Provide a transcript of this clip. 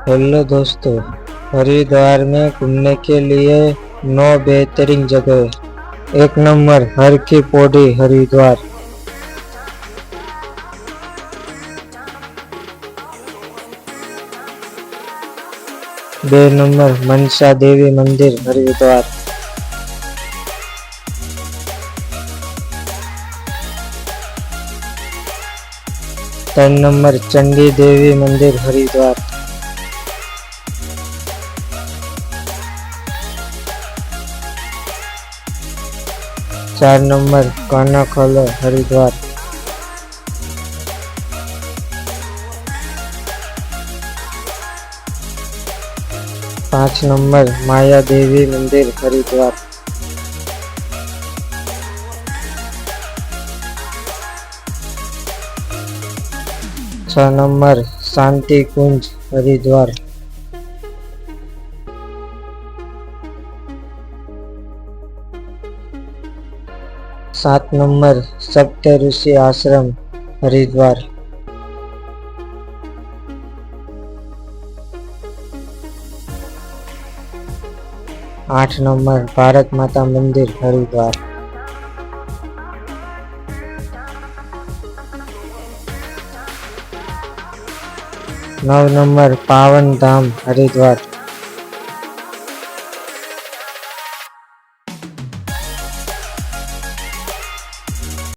Hello दोस्तों, हरिद्वार में घूमने के लिए 9 बेहतरीन जगह। एक नंबर हर की पौड़ी हरिद्वार। 2 नंबर मनसा देवी मंदिर हरिद्वार। 3 नंबर चंडी देवी मंदिर हरिद्वार। 4 नंबर कानाखोला हरिद्वार। 5 नंबर माया देवी मंदिर हरिद्वार। 6 नंबर शांति कुंज हरिद्वार। 7 नंबर सप्त ऋषि आश्रम हरिद्वार। 8 नंबर भारत माता मंदिर हरिद्वार। 9 नंबर पावन धाम हरिद्वार।